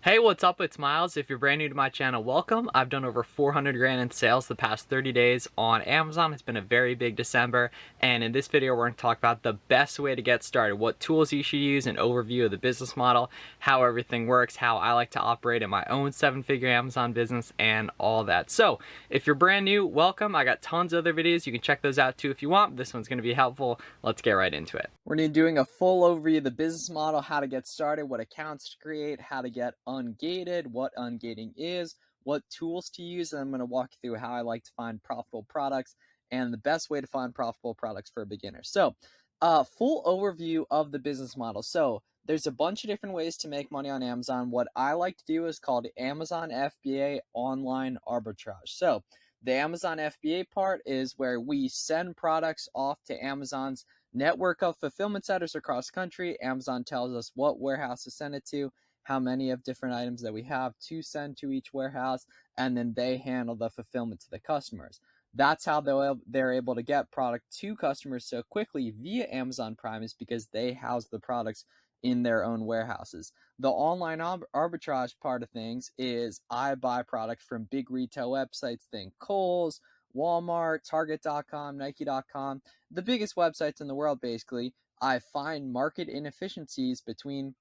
Hey, what's up? It's Miles. If you're brand new to my channel, welcome. I've done over 400 grand in sales the past 30 days on Amazon. It's been a very big December, and in this video we're going to talk about the best way to get started, what tools you should use, an overview of the business model, how everything works, how I like to operate in my own 7-figure Amazon business, and all that. So if you're brand new, welcome. I got tons of other videos. You can check those out too if you want. This one's going to be helpful. Let's get right into it. We're going to be doing a full overview of the business model, how to get started, what accounts to create, how to get ungated, what ungating is, what tools to use, and I'm going to walk you through how I like to find profitable products and the best way to find profitable products for a beginner. So, full overview of the business model. So, there's a bunch of different ways to make money on Amazon. What I like to do is called Amazon FBA online arbitrage. So, the Amazon FBA part is where we send products off to Amazon's network of fulfillment centers across the country. Amazon tells us what warehouse to send it to, how many of different items that we have to send to each warehouse, and then they handle the fulfillment to the customers. That's how they're able to get product to customers so quickly via Amazon Prime, is because they house the products in their own warehouses. The online arbitrage part of things is I buy products from big retail websites, think Kohl's, Walmart, Target.com, Nike.com, the biggest websites in the world. Basically, I find market inefficiencies between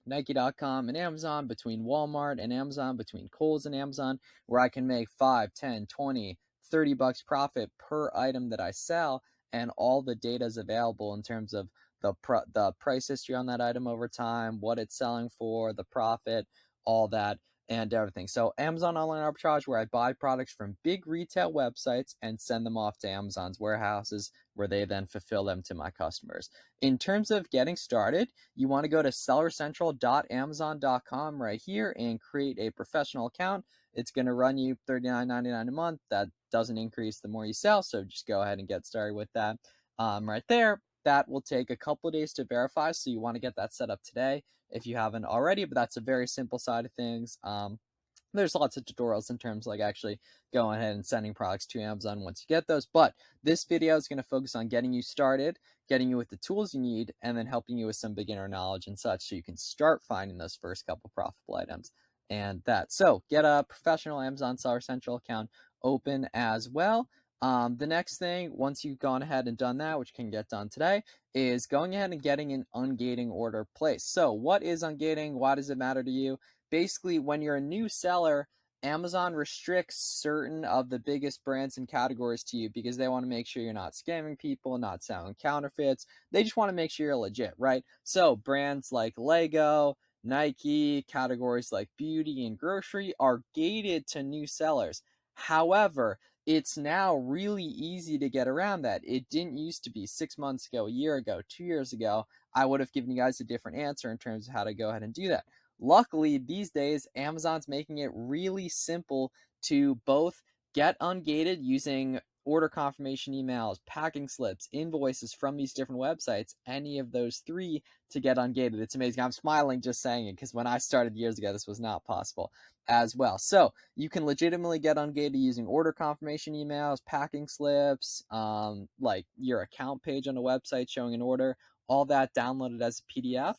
Nike.com and Amazon, between Walmart and Amazon, between Kohl's and Amazon, where I can make 5, 10, 20, 30 bucks profit per item that I sell, and all the data is available in terms of the price history on that item over time, what it's selling for, the profit, all that, and everything. So Amazon online arbitrage, where I buy products from big retail websites and send them off to Amazon's warehouses, where they then fulfill them to my customers. In terms of getting started, you want to go to sellercentral.amazon.com right here and create a professional account. It's going to run you $39.99 a month. That doesn't increase the more you sell, so just go ahead and get started with that right there. That will take a couple of days to verify, so you want to get that set up today if you haven't already, but that's a very simple side of things. There's lots of tutorials in terms of like actually going ahead and sending products to Amazon once you get those, but this video is going to focus on getting you started, getting you with the tools you need, and then helping you with some beginner knowledge and such, so you can start finding those first couple profitable items and that. So get a professional Amazon Seller Central account open as well. The next thing, once you've gone ahead and done that, which can get done today, is going ahead and getting an ungating order placed. So what is ungating? Why does it matter to you? Basically, when you're a new seller, Amazon restricts certain of the biggest brands and categories to you because they want to make sure you're not scamming people, not selling counterfeits. They just want to make sure you're legit, right? So brands like Lego, Nike, categories like beauty and grocery are gated to new sellers. However, it's now really easy to get around that. It didn't used to be 6 months ago, a year ago, 2 years ago. I would have given you guys a different answer in terms of how to go ahead and do that. Luckily, these days, Amazon's making it really simple to both get ungated using order confirmation emails, packing slips, invoices from these different websites, any of those three to get ungated. It's amazing. I'm smiling just saying it because when I started years ago, this was not possible as well. So you can legitimately get ungated using order confirmation emails, packing slips, like your account page on a website showing an order, all that downloaded as a PDF.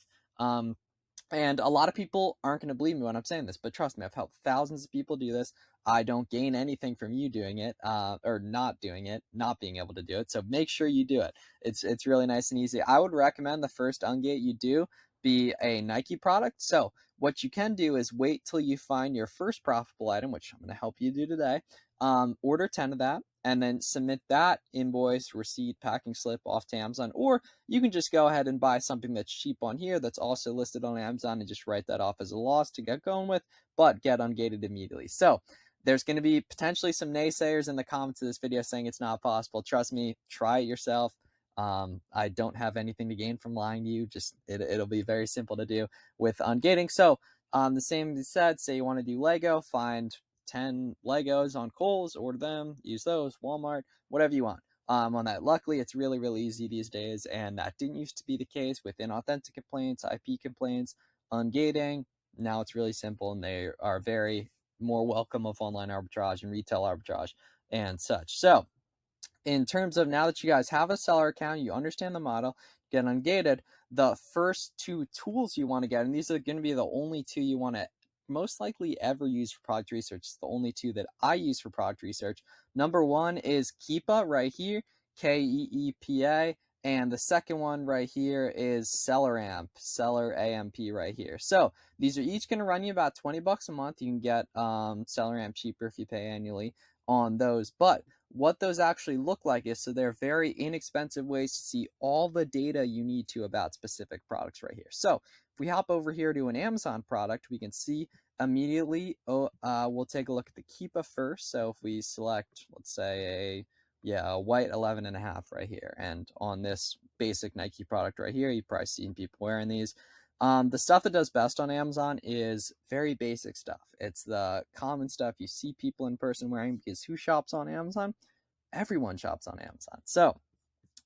And a lot of people aren't going to believe me when I'm saying this, but trust me, I've helped thousands of people do this. I don't gain anything from you doing it, or not doing it, not being able to do it. So make sure you do it. It's really nice and easy. I would recommend the first ungate you do be a Nike product. So what you can do is wait till you find your first profitable item, which I'm going to help you do today. Order 10 of that, and then submit that invoice, receipt, packing slip off to Amazon. Or you can just go ahead and buy something that's cheap on here that's also listed on Amazon and just write that off as a loss to get going with, but get ungated immediately. So there's going to be potentially some naysayers in the comments of this video saying it's not possible. Trust me, try it yourself. I don't have anything to gain from lying to you. Just it'll be very simple to do with ungating. So the same said, say you want to do Lego, find 10 Legos on Kohl's, order them, use those, Walmart, whatever you want. On that. Luckily, it's really, really easy these days, and that didn't used to be the case with inauthentic complaints, IP complaints, ungating. Now it's really simple, and they are very more welcome of online arbitrage and retail arbitrage and such. So in terms of, now that you guys have a seller account, you understand the model, get ungated, the first two tools you want to get, and these are going to be the only two you want to most likely ever use for product research. It's the only two that I use for product research. Number one is Keepa right here, Keepa. And the second one right here is SellerAmp, SellerAmp right here. So these are each going to run you about 20 bucks a month. You can get SellerAmp cheaper if you pay annually on those. But what those actually look like is, so they're very inexpensive ways to see all the data you need to about specific products right here. So if we hop over here to an Amazon product, we can see immediately, we'll take a look at the Keepa first. So if we select, let's say a white 11.5 right here, and on this basic Nike product right here, you've probably seen people wearing these. The stuff that does best on Amazon is very basic stuff. It's the common stuff you see people in person wearing, because who shops on Amazon? Everyone shops on Amazon. So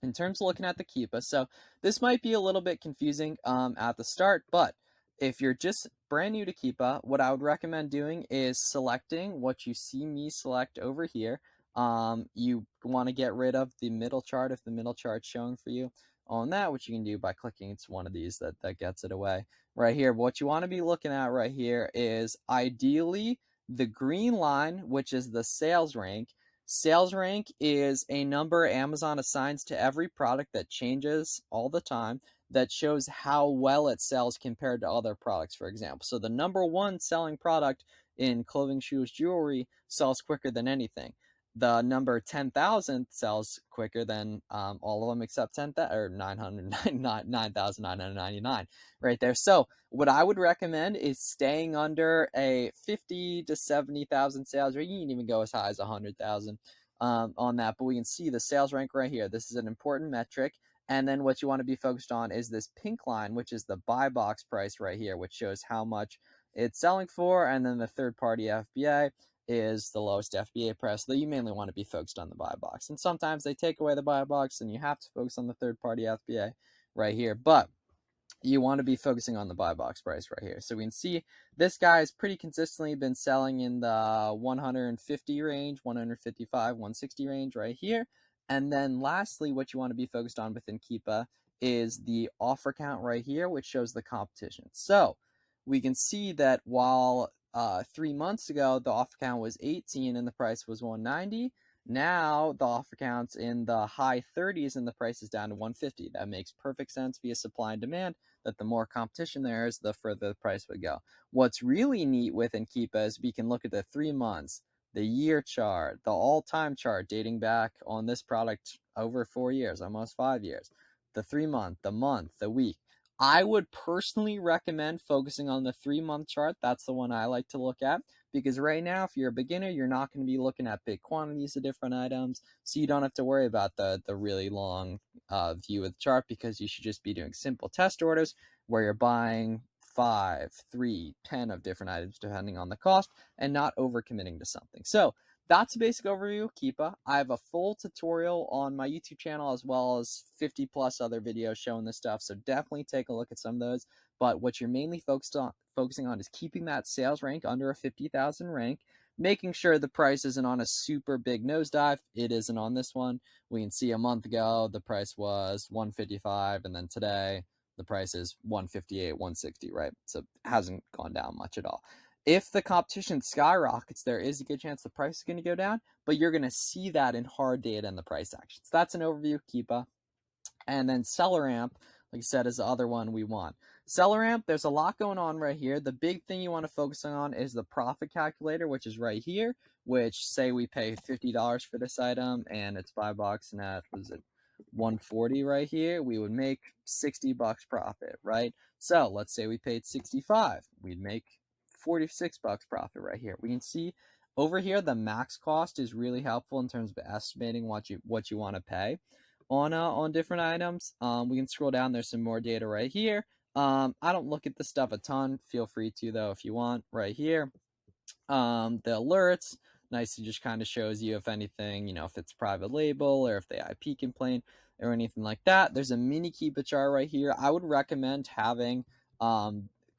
in terms of looking at the Keepa, so this might be a little bit confusing at the start, but if you're just brand new to Keepa, what I would recommend doing is selecting what you see me select over here. You want to get rid of the middle chart if the middle chart's showing for you on that, which you can do by clicking it's one of these that gets it away right here. But what you want to be looking at right here is ideally the green line, which is the sales rank. Sales rank is a number Amazon assigns to every product that changes all the time, that shows how well it sells compared to other products, for example. So the number one selling product in clothing, shoes, jewelry sells quicker than anything. The number 10,000 sells quicker than all of them except 10,000 or 9,999 right there. So what I would recommend is staying under a 50 to 70,000 sales rate. You can even go as high as 100,000 on that, but we can see the sales rank right here. This is an important metric. And then what you want to be focused on is this pink line, which is the buy box price right here, which shows how much it's selling for. And then the third party FBA is the lowest FBA price. So you mainly want to be focused on the buy box. And sometimes they take away the buy box and you have to focus on the third party FBA right here. But you want to be focusing on the buy box price right here. So we can see this guy has pretty consistently been selling in the 150 range, 155, 160 range right here. And then lastly, what you want to be focused on within Keepa is the offer count right here, which shows the competition. So we can see that while 3 months ago the offer count was 18 and the price was 190, now the offer count's in the high 30s and the price is down to 150. That makes perfect sense via supply and demand, that the more competition there is, the further the price would go. What's really neat within Keepa is we can look at the 3 months, the year chart, the all-time chart dating back on this product over 4 years, almost 5 years, the 3 month, the month, the week. I would personally recommend focusing on the 3-month chart. That's the one I like to look at, because right now, if you're a beginner, you're not going to be looking at big quantities of different items, so you don't have to worry about the really long view of the chart, because you should just be doing simple test orders where you're buying 5, 3, 10 of different items depending on the cost, and not overcommitting to something. So that's a basic overview of Keepa. I have a full tutorial on my YouTube channel, as well as 50 plus other videos showing this stuff, so definitely take a look at some of those. But what you're mainly focusing on is keeping that sales rank under a 50,000 rank, making sure the price isn't on a super big nosedive. It isn't on this one. We can see a month ago the price was 155, and then today the price is 158, 160, right? So it hasn't gone down much at all. If the competition skyrockets, there is a good chance the price is going to go down, but you're going to see that in hard data and the price actions. That's an overview of Keepa. And then SellerAmp, like I said, is the other one we want. SellerAmp, there's a lot going on right here. The big thing you want to focus on is the profit calculator, which is right here, which say we pay $50 for this item and it's $5 and at, was it 140 right here, we would make 60 bucks profit, right? So let's say we paid 65, we'd make 46 bucks profit right here. We can see over here the max cost is really helpful in terms of estimating what you want to pay on different items. We can scroll down. There's some more data right here. I don't look at this stuff a ton. Feel free to though if you want. Right here, the alerts. Nice, it just kind of shows you if anything, if it's private label or if the IP complaint or anything like that. There's a mini Keepa chart right here. I would recommend having a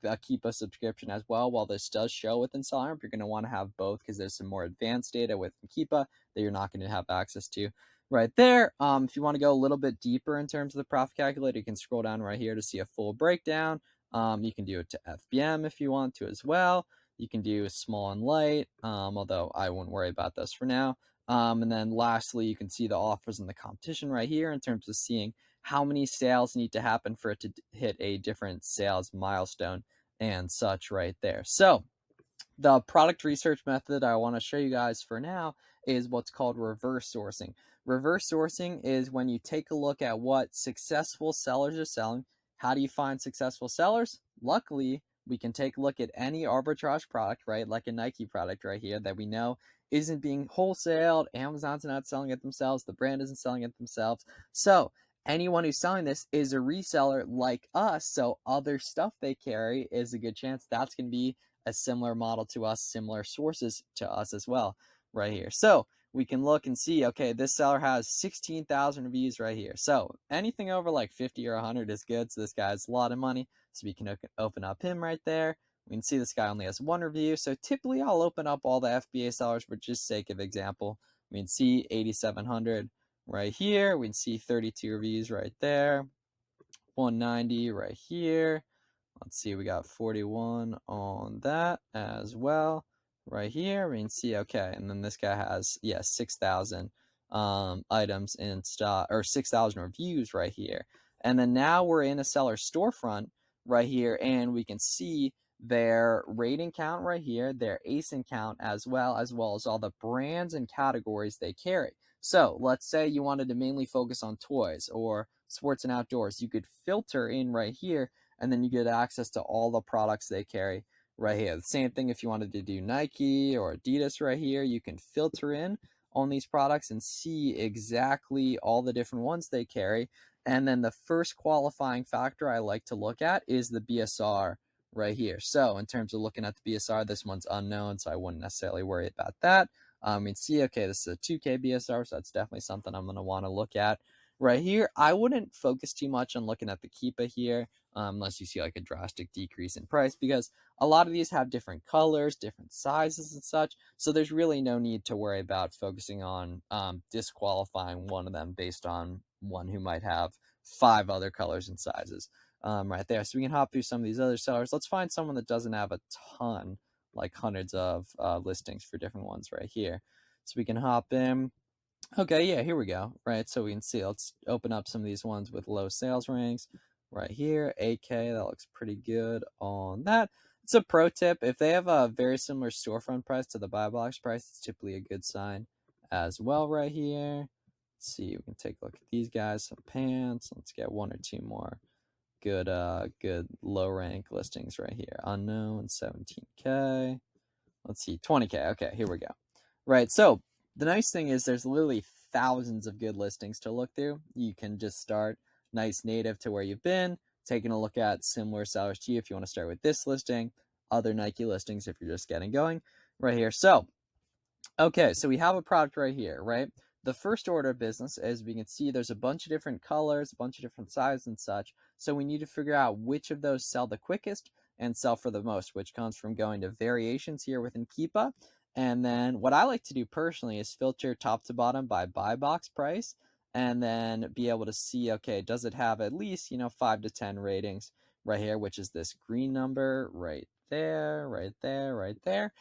Keepa subscription as well. While this does show within SellerAmp, you're going to want to have both, because there's some more advanced data with Keepa that you're not going to have access to right there. If you want to go a little bit deeper in terms of the profit calculator, you can scroll down right here to see a full breakdown. You can do it to FBM if you want to as well. You can do small and light, although I wouldn't worry about this for now. And then lastly, you can see the offers and the competition right here in terms of seeing how many sales need to happen for it to hit a different sales milestone and such right there. So the product research method I want to show you guys for now is what's called reverse sourcing. Reverse sourcing is when you take a look at what successful sellers are selling. How do you find successful sellers? Luckily, we can take a look at any arbitrage product, right? Like a Nike product right here that we know isn't being wholesaled. Amazon's not selling it themselves. The brand isn't selling it themselves. So anyone who's selling this is a reseller like us. So other stuff they carry is a good chance that's going to be a similar model to us, similar sources to us as well, right here. So we can look and see, okay, this seller has 16,000 reviews right here. So anything over like 50 or 100 is good. So this guy has a lot of money. So we can open up him right there. We can see this guy only has one review. So typically I'll open up all the FBA sellers for just sake of example. We can see 8,700 right here. We can see 32 reviews right there. 190 right here. Let's see, we got 41 on that as well right here. We can see, okay, and then this guy has, 6,000 items in stock, or 6,000 reviews right here. And then now we're in a seller storefront right here, and we can see their rating count right here, their ASIN count as well as all the brands and categories they carry. So let's say you wanted to mainly focus on toys or sports and outdoors. You could filter in right here, and then you get access to all the products they carry right here. The same thing if you wanted to do Nike or Adidas right here, you can filter in on these products and see exactly all the different ones they carry. And then the first qualifying factor I like to look at is the BSR right here. So in terms of looking at the BSR, this one's unknown, so I wouldn't necessarily worry about that. And see, okay, this is a 2K BSR, so that's definitely something I'm going to want to look at right here. I wouldn't focus too much on looking at the Keepa here, unless you see like a drastic decrease in price, because a lot of these have different colors, different sizes and such. So there's really no need to worry about focusing on disqualifying one of them based on one who might have 5 other colors and sizes right there. So we can hop through some of these other sellers. Let's find someone that doesn't have a ton, like hundreds of listings for different ones right here. So we can hop in. Okay, yeah, here we go. Right, so we can see, let's open up some of these ones with low sales ranks right here. 8K, that looks pretty good on that. It's a pro tip. If they have a very similar storefront price to the buy box price, it's typically a good sign as well right here. Let's see, we can take a look at these guys. Some pants. Let's get 1 or 2 more good low rank listings right here. Unknown, 17K. Let's see, 20K. Okay, here we go. Right, so the nice thing is there's literally thousands of good listings to look through. You can just start nice native to where you've been, taking a look at similar sellers to you if you want to start with this listing, other Nike listings if you're just getting going right here. So, okay, so we have a product right here, right? The first order of business, as we can see, there's a bunch of different colors, a bunch of different sizes and such. So we need to figure out which of those sell the quickest and sell for the most, which comes from going to variations here within Keepa. And then what I like to do personally is filter top to bottom by buy box price, and then be able to see, okay, does it have at least, 5 to 10 ratings right here, which is this green number right there, right there, right there.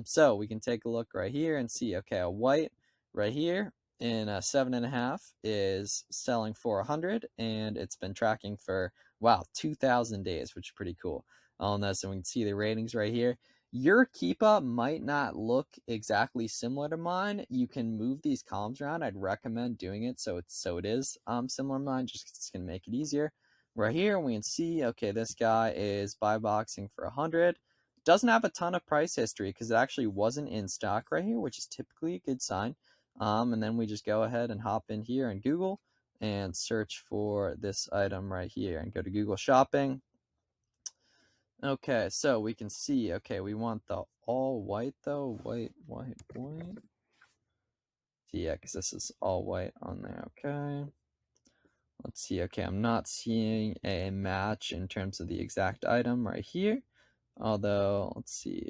So we can take a look right here and see, okay, a white right here in a 7.5 is selling for 100, and it's been tracking for, wow, 2,000 days, which is pretty cool on this. And we can see the ratings right here. Your Keepa might not look exactly similar to mine. You can move these columns around. I'd recommend doing it so it is similar to mine, just 'cause it's gonna make it easier. Right here we can see, okay, this guy is buy boxing for 100. Doesn't have a ton of price history because it actually wasn't in stock right here, which is typically a good sign. And then we just go ahead and hop in here in Google and search for this item right here and go to Google Shopping. Okay, so we can see, okay, we want the all white though. White. Yeah, because this is all white on there. Okay. Let's see. Okay, I'm not seeing a match in terms of the exact item right here. Although, let's see.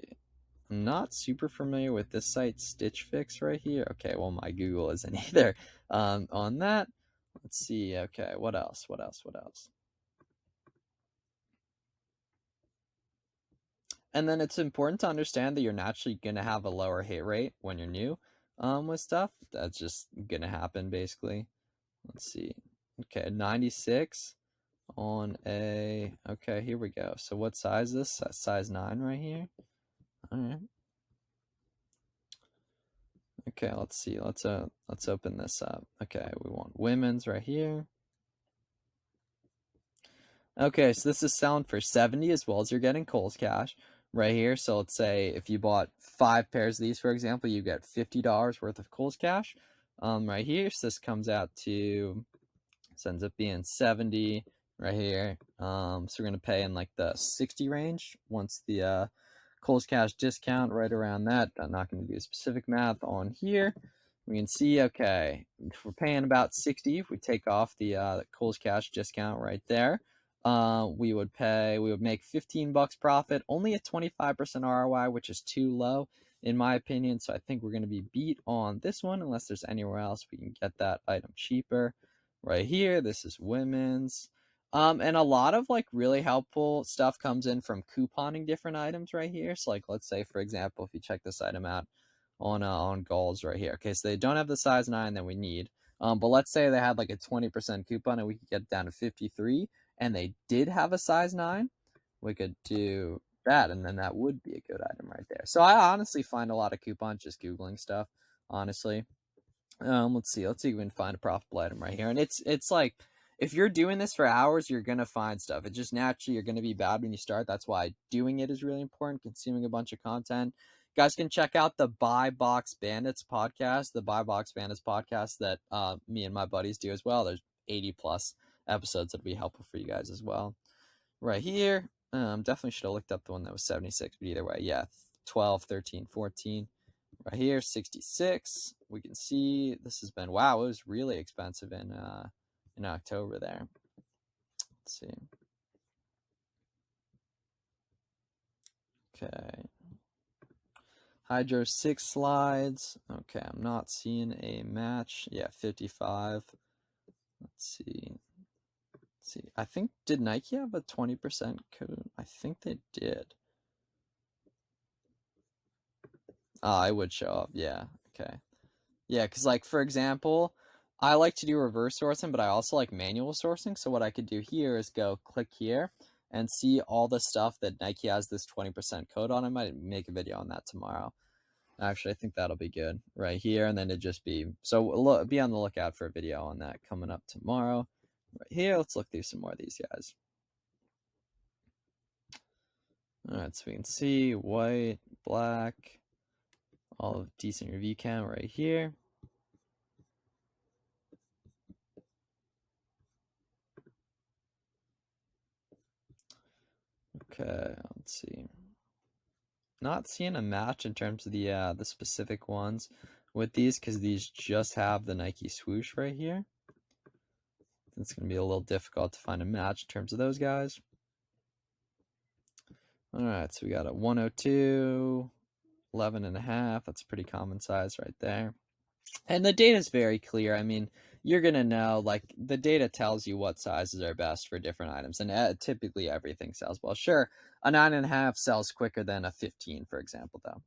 I'm not super familiar with this site, Stitch Fix, right here. Okay, well, my Google isn't either on that. Let's see. Okay, what else? And then it's important to understand that you're naturally gonna have a lower hit rate when you're new with stuff. That's just gonna happen basically. Let's see. Okay, 96 on a, okay, here we go. So what size is this? Size 9 right here. All right. Okay, let's see. Let's open this up. Okay, we want women's right here. Okay, so this is selling for 70 as well as you're getting Kohl's cash right here. So let's say if you bought 5 pairs of these, for example, you get $50 worth of Kohl's cash right here. So this comes out to, this ends up being 70 right here. So we're going to pay in like the 60 range once the Kohl's cash discount right around that. I'm not going to do specific math on here. We can see, okay, if we're paying about 60, if we take off the Kohl's cash discount right there, we would make 15 bucks profit, only a 25% ROI, which is too low in my opinion. So I think we're going to be beat on this one unless there's anywhere else we can get that item cheaper. Right here, this is women's. And a lot of like really helpful stuff comes in from couponing different items right here. So like, let's say for example, if you check this item out on Goals right here. Okay, so they don't have the size 9 that we need. But let's say they had like a 20% coupon and we could get it down to 53 and they did have a size 9, we could do that and then that would be a good item right there. So I honestly find a lot of coupons just Googling stuff, honestly. Let's see if we can find a profitable item right here. And it's like, if you're doing this for hours, you're gonna find stuff. It's just naturally you're gonna be bad when you start. That's why doing it is really important. Consuming a bunch of content. You guys can check out the Buy Box Bandits podcast, the Buy Box Bandits podcast that me and my buddies do as well. There's 80 plus episodes that'll be helpful for you guys as well. Right here, definitely should have looked up the one that was 76, but either way, yeah, 12, 13, 14. Right here, 66. We can see this has been, wow, it was really expensive in October there. Let's see. Okay. Hydro 6 slides. Okay, I'm not seeing a match. Yeah, 55. Let's see. I think, did Nike have a 20% code? I think they did. Oh, it would show up. Yeah. Okay. Yeah, because like for example, I like to do reverse sourcing, but I also like manual sourcing. So what I could do here is go click here and see all the stuff that Nike has this 20% code on. I might make a video on that tomorrow. Actually, I think that'll be good right here. And then it'd just be, so be on the lookout for a video on that coming up tomorrow. Right here, let's look through some more of these guys. All right, so we can see white, black, all of decent review count right here. Okay, let's see. Not seeing a match in terms of the specific ones with these because these just have the Nike swoosh right here. It's going to be a little difficult to find a match in terms of those guys. All right, so we got a 102, 11.5. That's a pretty common size right there. And the data is very clear. I mean, you're going to know, like, the data tells you what sizes are best for different items. And typically everything sells well. Sure, a 9.5 sells quicker than a 15, for example, though.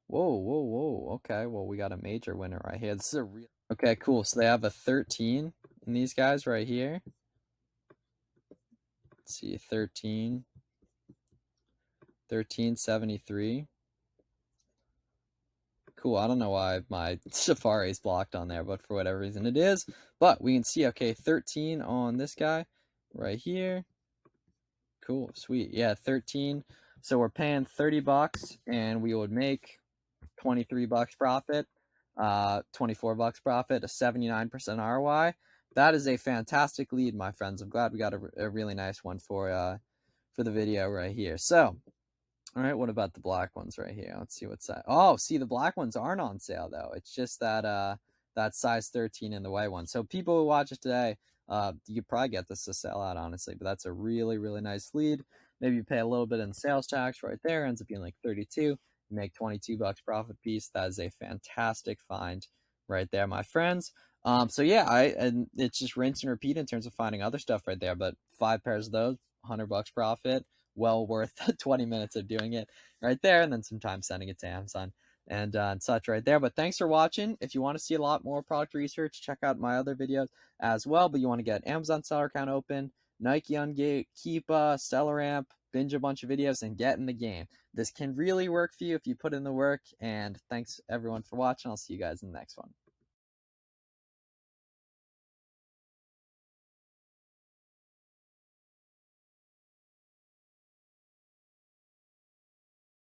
Whoa. Okay, well, we got a major winner right here. This is a real... Okay, cool. So they have a 13 in these guys right here. Let's see, 13. 1373. Cool. I don't know why my Safari is blocked on there, but for whatever reason it is. But we can see, okay, 13 on this guy right here. Cool. Sweet. Yeah, 13. So we're paying 30 bucks and we would make 23 bucks profit, 24 bucks profit, a 79% ROI. That is a fantastic lead, my friends. I'm glad we got a really nice one for the video right here. So, all right, what about the black ones right here? Let's see what's that. Oh, see, the black ones aren't on sale though. It's just that size 13 in the white one. So people who watch it today, you could probably get this to sell out, honestly, but that's a really, really nice lead. Maybe you pay a little bit in sales tax right there, ends up being like 32. You make 22 bucks profit piece. That is a fantastic find right there, my friends. So yeah, and it's just rinse and repeat in terms of finding other stuff right there, but 5 pairs of those, $100 profit, well worth 20 minutes of doing it right there, and then some time sending it to Amazon and such right there. But thanks for watching. If you want to see a lot more product research, check out my other videos as well. But you want to get Amazon seller account open, Nike Ungate, Keepa, SellerAmp, binge a bunch of videos, and get in the game. This can really work for you if you put in the work. And thanks everyone for watching. I'll see you guys in the next one.